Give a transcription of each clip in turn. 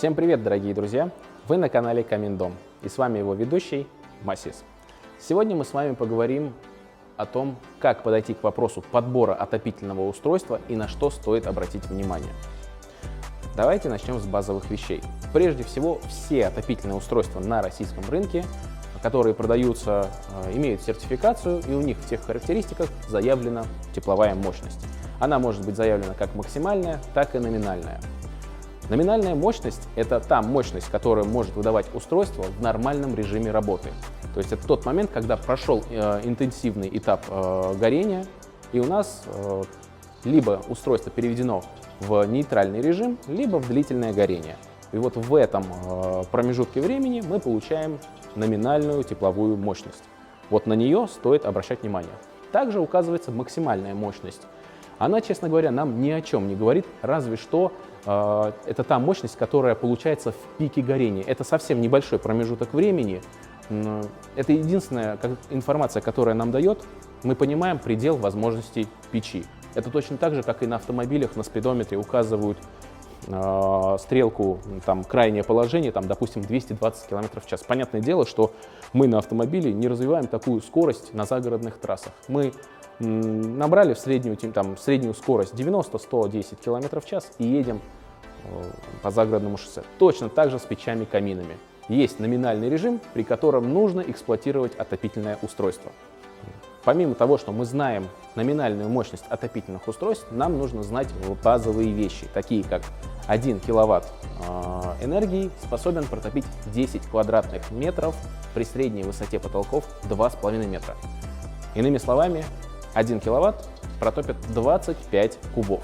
Всем привет, дорогие друзья! Вы на канале Камин-Дом, и с вами его ведущий Масис. Сегодня мы с вами поговорим о том, как подойти к вопросу подбора отопительного устройства и на что стоит обратить внимание. Давайте начнем с базовых вещей. Прежде всего, все отопительные устройства на российском рынке, которые продаются, имеют сертификацию, и у них в тех характеристиках заявлена тепловая мощность. Она может быть заявлена как максимальная, так и номинальная. Номинальная мощность – это та мощность, которую может выдавать устройство в нормальном режиме работы. То есть это тот момент, когда прошел интенсивный этап горения, и у нас либо устройство переведено в нейтральный режим, либо в длительное горение. И вот в этом промежутке времени мы получаем номинальную тепловую мощность. Вот на нее стоит обращать внимание. Также указывается максимальная мощность. Она, честно говоря, нам ни о чем не говорит, разве что это та мощность, которая получается в пике горения. Это совсем небольшой промежуток времени. Это единственная информация, которая нам дает. Мы понимаем предел возможностей печи. Это точно так же, как и на автомобилях на спидометре указывают стрелку, там, крайнее положение, там, допустим, 220 км в час. Понятное дело, что мы на автомобиле не развиваем такую скорость на загородных трассах. Мы набрали в среднюю скорость 90-110 км в час и едем по загородному шоссе. Точно так же с печами-каминами. Есть номинальный режим, при котором нужно эксплуатировать отопительное устройство. Помимо того, что мы знаем номинальную мощность отопительных устройств, нам нужно знать базовые вещи, такие как 1 киловатт энергии способен протопить 10 квадратных метров при средней высоте потолков 2,5 метра. Иными словами, 1 киловатт протопит 25 кубов.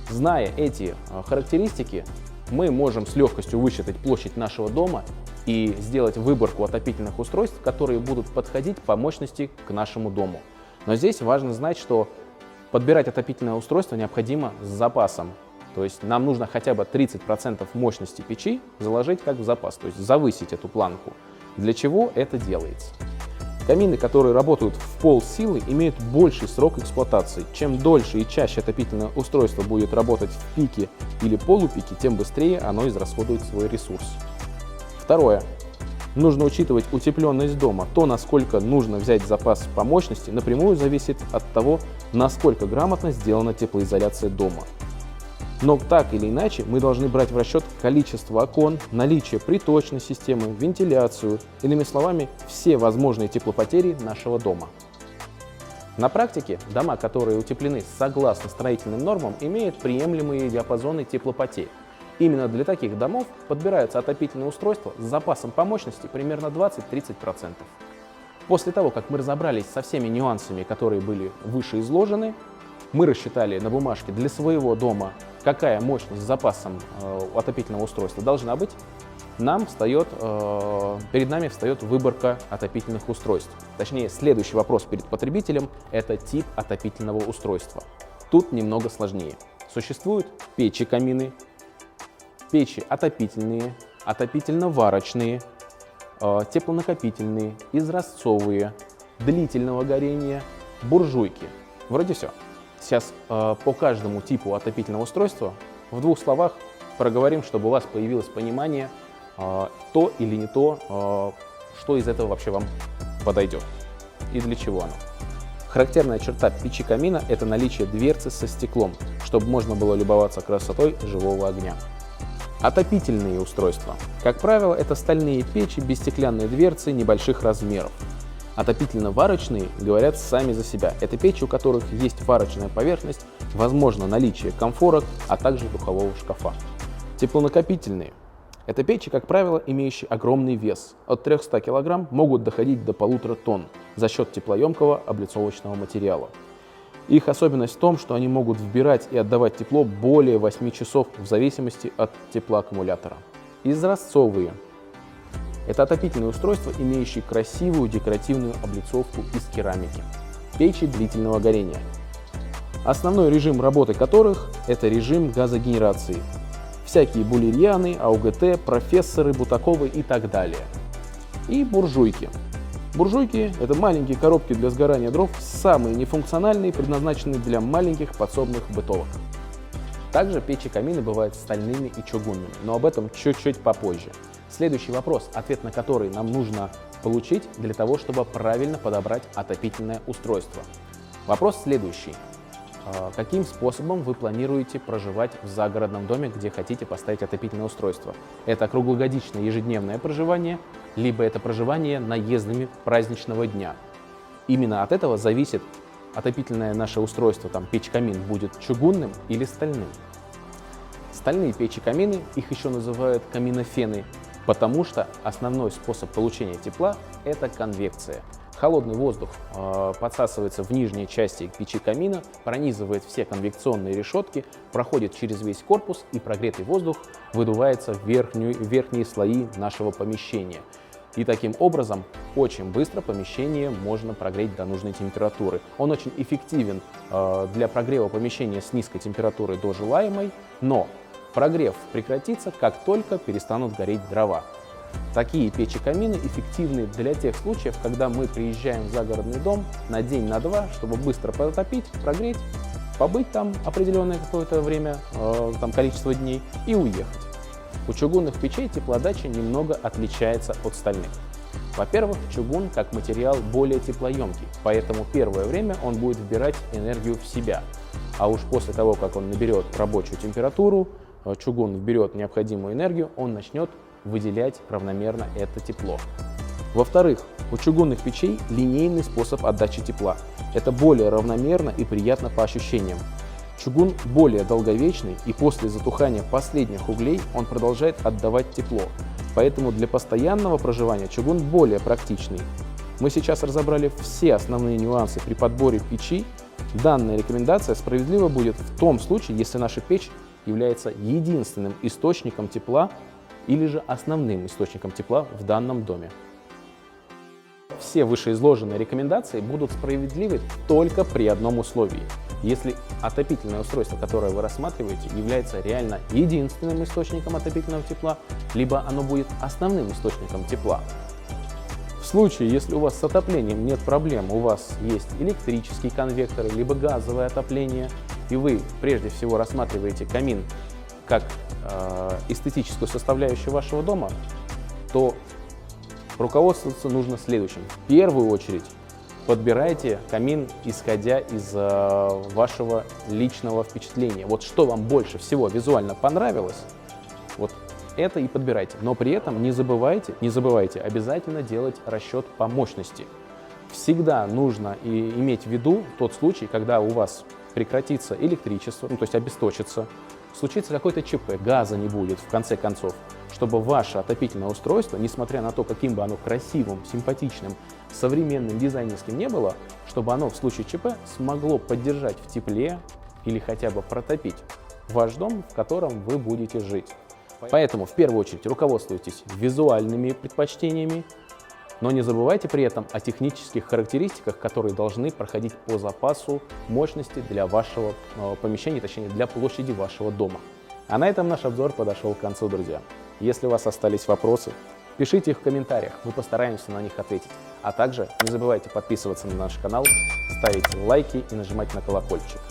Зная эти характеристики, мы можем с легкостью высчитать площадь нашего дома и сделать выборку отопительных устройств, которые будут подходить по мощности к нашему дому. Но здесь важно знать, что подбирать отопительное устройство необходимо с запасом. То есть нам нужно хотя бы 30% мощности печи заложить как в запас, то есть завысить эту планку. Для чего это делается? Камины, которые работают в полсилы, имеют больший срок эксплуатации. Чем дольше и чаще отопительное устройство будет работать в пике или полупике, тем быстрее оно израсходует свой ресурс. Второе. Нужно учитывать утепленность дома. То, насколько нужно взять запас по мощности, напрямую зависит от того, насколько грамотно сделана теплоизоляция дома. Но так или иначе мы должны брать в расчет количество окон, наличие приточной системы, вентиляцию, иными словами, все возможные теплопотери нашего дома. На практике дома, которые утеплены согласно строительным нормам, имеют приемлемые диапазоны теплопотерь. Именно для таких домов подбираются отопительные устройства с запасом по мощности примерно 20-30%. После того, как мы разобрались со всеми нюансами, которые были выше изложены, мы рассчитали на бумажке для своего дома, какая мощность с запасом отопительного устройства должна быть, перед нами встает выборка отопительных устройств. Точнее, следующий вопрос перед потребителем – это тип отопительного устройства. Тут немного сложнее. Существуют печи-камины, печи отопительные, отопительно-варочные, теплонакопительные, изразцовые, длительного горения, буржуйки. Вроде все. Сейчас по каждому типу отопительного устройства в двух словах проговорим, чтобы у вас появилось понимание, то или не то, что из этого вообще вам подойдет и для чего оно. Характерная черта печи-камина – это наличие дверцы со стеклом, чтобы можно было любоваться красотой живого огня. Отопительные устройства. Как правило, это стальные печи без стеклянной дверцы небольших размеров. Отопительно-варочные говорят сами за себя. Это печи, у которых есть варочная поверхность, возможно наличие комфорок, а также духового шкафа. Теплонакопительные. Это печи, как правило, имеющие огромный вес. От 300 кг могут доходить до 1,5 тонн за счет теплоемкого облицовочного материала. Их особенность в том, что они могут вбирать и отдавать тепло более 8 часов в зависимости от теплоаккумулятора. Изразцовые. Это отопительные устройства, имеющие красивую декоративную облицовку из керамики. Печи длительного горения. Основной режим работы которых – это режим газогенерации. Всякие булерьяны, АУГТ, профессоры, Бутаковы и так далее. И буржуйки. Буржуйки – это маленькие коробки для сгорания дров, самые нефункциональные, предназначенные для маленьких подсобных бытовок. Также печи камины бывают стальными и чугунными, но об этом чуть-чуть попозже. Следующий вопрос, ответ на который нам нужно получить для того, чтобы правильно подобрать отопительное устройство. Вопрос следующий. Каким способом вы планируете проживать в загородном доме, где хотите поставить отопительное устройство? Это круглогодичное ежедневное проживание, либо это проживание наездами праздничного дня. Именно от этого зависит, отопительное наше устройство, там печь-камин, будет чугунным или стальным. Стальные печи-камины, их еще называют каминофены, потому что основной способ получения тепла – это конвекция. Холодный воздух подсасывается в нижней части печи камина, пронизывает все конвекционные решетки, проходит через весь корпус, и прогретый воздух выдувается в верхние слои нашего помещения. И таким образом очень быстро помещение можно прогреть до нужной температуры. Он очень эффективен для прогрева помещения с низкой температурой до желаемой, но прогрев прекратится, как только перестанут гореть дрова. Такие печи-камины эффективны для тех случаев, когда мы приезжаем в загородный дом на день, на два, чтобы быстро потопить, прогреть, побыть там определенное какое-то время, количество дней и уехать. У чугунных печей теплоотдача немного отличается от стальных. Во-первых, чугун как материал более теплоемкий, поэтому первое время он будет вбирать энергию в себя. А уж после того, как он наберет рабочую температуру, чугун вберет необходимую энергию, он начнет выделять равномерно это тепло. Во-вторых, у чугунных печей линейный способ отдачи тепла. Это более равномерно и приятно по ощущениям. Чугун более долговечный, и после затухания последних углей он продолжает отдавать тепло. Поэтому для постоянного проживания чугун более практичный. Мы сейчас разобрали все основные нюансы при подборе печи. Данная рекомендация справедлива будет в том случае, если наша печь является единственным источником тепла или же основным источником тепла в данном доме. Все вышеизложенные рекомендации будут справедливы только при одном условии. Если отопительное устройство, которое вы рассматриваете, является реально единственным источником отопительного тепла, либо оно будет основным источником тепла. В случае, если у вас с отоплением нет проблем, у вас есть электрические конвекторы, либо газовое отопление, и вы прежде всего рассматриваете камин как эстетическую составляющую вашего дома, то руководствоваться нужно следующим. В первую очередь подбирайте камин, исходя из вашего личного впечатления. Вот что вам больше всего визуально понравилось, вот это и подбирайте. Но при этом не забывайте обязательно делать расчет по мощности. Всегда нужно иметь в виду тот случай, когда у вас прекратится электричество, то есть обесточится, случится какой-то ЧП, газа не будет в конце концов, чтобы ваше отопительное устройство, несмотря на то, каким бы оно красивым, симпатичным, современным, дизайнерским не было, чтобы оно в случае ЧП смогло поддержать в тепле или хотя бы протопить ваш дом, в котором вы будете жить. Поэтому в первую очередь руководствуйтесь визуальными предпочтениями, но не забывайте при этом о технических характеристиках, которые должны проходить по запасу мощности для вашего помещения, точнее для площади вашего дома. А на этом наш обзор подошел к концу, друзья. Если у вас остались вопросы, пишите их в комментариях, мы постараемся на них ответить. А также не забывайте подписываться на наш канал, ставить лайки и нажимать на колокольчик.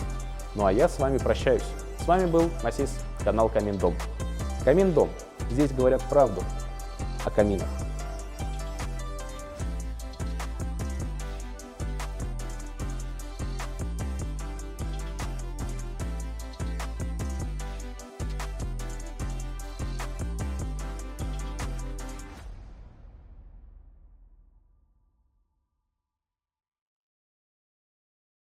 Ну а я с вами прощаюсь. С вами был Масис, канал Камин Дом. Камин Дом. Здесь говорят правду о каминах.